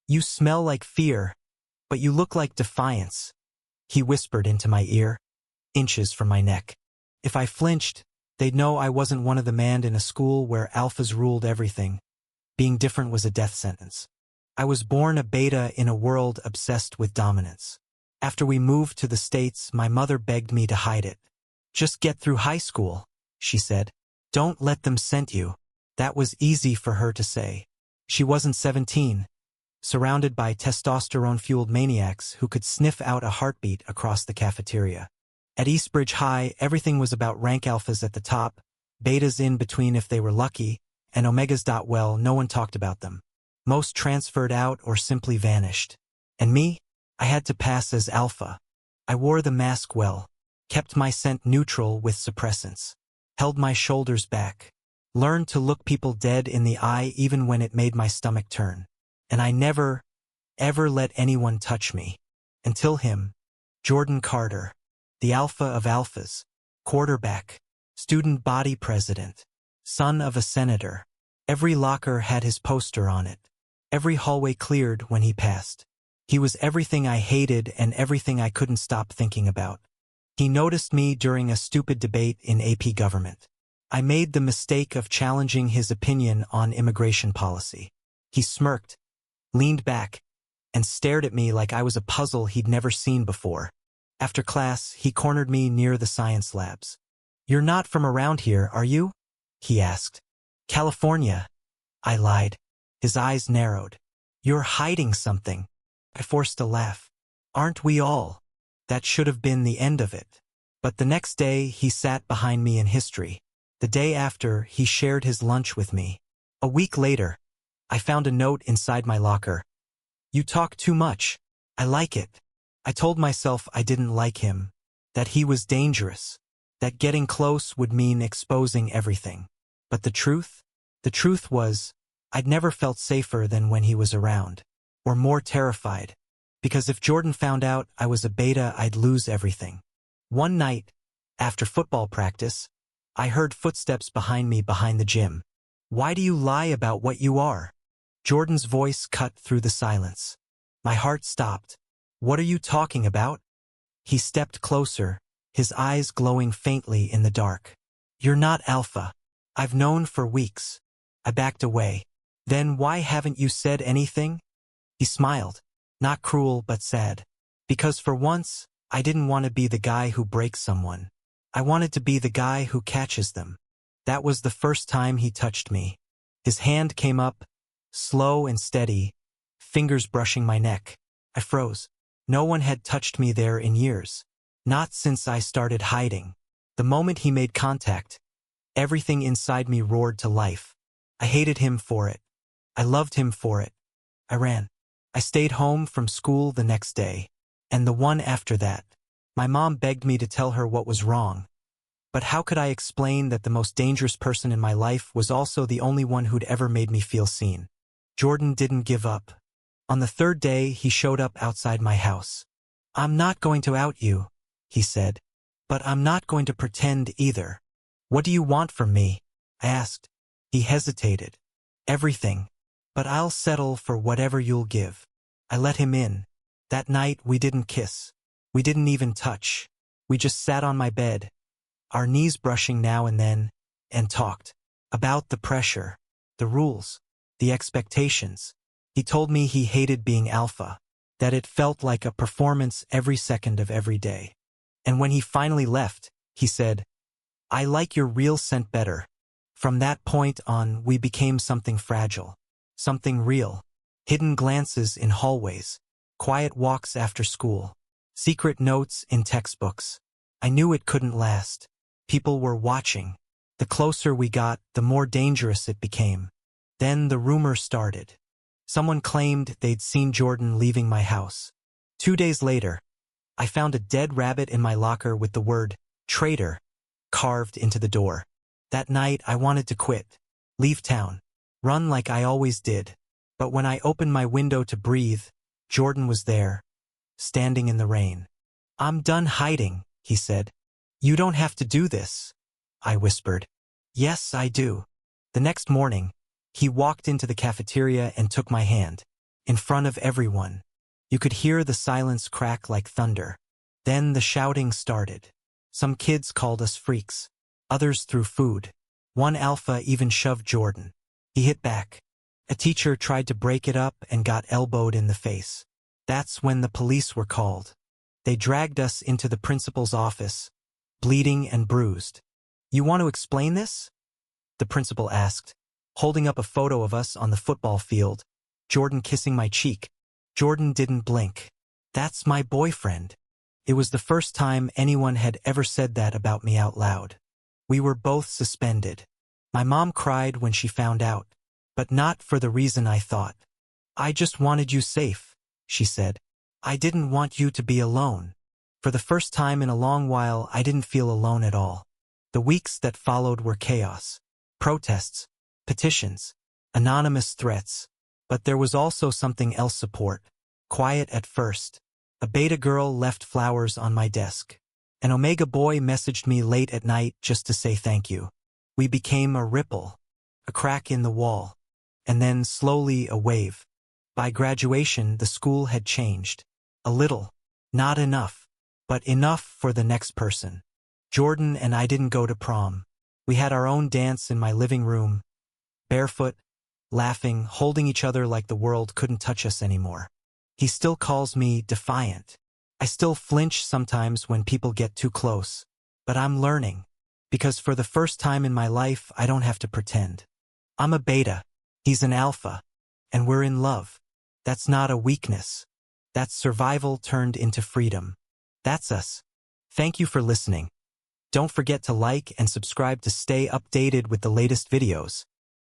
You smell like fear, but you look like defiance, he whispered into my ear, inches from my neck. If I flinched, they'd know I wasn't one of the men in a school where alphas ruled everything. Being different was a death sentence. I was born a beta in a world obsessed with dominance. After we moved to the States, my mother begged me to hide it. Just get through high school, she said. Don't let them scent you. That was easy for her to say. She wasn't 17, surrounded by testosterone-fueled maniacs who could sniff out a heartbeat across the cafeteria. At Eastbridge High, everything was about rank alphas at the top, betas in between if they were lucky, and omegas. Well, no one talked about them. Most transferred out or simply vanished. And me? I had to pass as alpha. I wore the mask well, kept my scent neutral with suppressants, held my shoulders back, learned to look people dead in the eye even when it made my stomach turn. And I never, ever let anyone touch me. Until him, Jordan Carter, the alpha of alphas, quarterback, student body president, son of a senator. Every locker had his poster on it. Every hallway cleared when he passed. He was everything I hated and everything I couldn't stop thinking about. He noticed me during a stupid debate in AP government. I made the mistake of challenging his opinion on immigration policy. He smirked, leaned back, and stared at me like I was a puzzle he'd never seen before. After class, he cornered me near the science labs. You're not from around here, are you? He asked. California. I lied. His eyes narrowed. You're hiding something. I forced a laugh. Aren't we all? That should have been the end of it. But the next day, he sat behind me in history. The day after, he shared his lunch with me. A week later, I found a note inside my locker. You talk too much. I like it. I told myself I didn't like him, that he was dangerous, that getting close would mean exposing everything. But the truth was, I'd never felt safer than when he was around, or more terrified, because if Jordan found out I was a beta, I'd lose everything. One night, after football practice, I heard footsteps behind me behind the gym. Why do you lie about what you are? Jordan's voice cut through the silence. My heart stopped. What are you talking about? He stepped closer, his eyes glowing faintly in the dark. You're not alpha. I've known for weeks. I backed away. Then why haven't you said anything? He smiled, not cruel but sad. Because for once, I didn't want to be the guy who breaks someone. I wanted to be the guy who catches them. That was the first time he touched me. His hand came up, slow and steady, fingers brushing my neck. I froze. No one had touched me there in years. Not since I started hiding. The moment he made contact, everything inside me roared to life. I hated him for it. I loved him for it. I ran. I stayed home from school the next day, and the one after that. My mom begged me to tell her what was wrong. But how could I explain that the most dangerous person in my life was also the only one who'd ever made me feel seen? Jordan didn't give up. On the third day, he showed up outside my house. I'm not going to out you, he said. But I'm not going to pretend either. What do you want from me? I asked. He hesitated. Everything. But I'll settle for whatever you'll give. I let him in. That night, we didn't kiss. We didn't even touch. We just sat on my bed, our knees brushing now and then, and talked. About the pressure, the rules, the expectations. He told me he hated being alpha, that it felt like a performance every second of every day. And when he finally left, he said, I like your real scent better. From that point on, we became something fragile, something real. Hidden glances in hallways, quiet walks after school, secret notes in textbooks. I knew it couldn't last. People were watching. The closer we got, the more dangerous it became. Then the rumor started. Someone claimed they'd seen Jordan leaving my house. 2 days later, I found a dead rabbit in my locker with the word, traitor, carved into the door. That night, I wanted to quit, leave town, run like I always did. But when I opened my window to breathe, Jordan was there, standing in the rain. I'm done hiding, he said. You don't have to do this, I whispered. Yes, I do. The next morning, he walked into the cafeteria and took my hand. in front of everyone. You could hear the silence crack like thunder. Then the shouting started. Some kids called us freaks. Others threw food. One alpha even shoved Jordan. He hit back. A teacher tried to break it up and got elbowed in the face. That's when the police were called. They dragged us into the principal's office, bleeding and bruised. "You want to explain this?" the principal asked, holding up a photo of us on the football field, Jordan kissing my cheek. Jordan didn't blink. "That's my boyfriend." It was the first time anyone had ever said that about me out loud. We were both suspended. My mom cried when she found out, but not for the reason I thought. "I just wanted you safe," she said. "I didn't want you to be alone." For the first time in a long while, I didn't feel alone at all. The weeks that followed were chaos. Protests, petitions, anonymous threats. But there was also something else: support. Quiet at first. A beta girl left flowers on my desk. An omega boy messaged me late at night just to say thank you. We became a ripple, a crack in the wall, and then slowly a wave. By graduation, the school had changed. A little. Not enough. But enough for the next person. Jordan and I didn't go to prom. We had our own dance in my living room, barefoot, laughing, holding each other like the world couldn't touch us anymore. He still calls me defiant. I still flinch sometimes when people get too close. But I'm learning. Because for the first time in my life, I don't have to pretend. I'm a beta. He's an alpha. And we're in love. That's not a weakness. That's survival turned into freedom. That's us. Thank you for listening. Don't forget to like and subscribe to stay updated with the latest videos.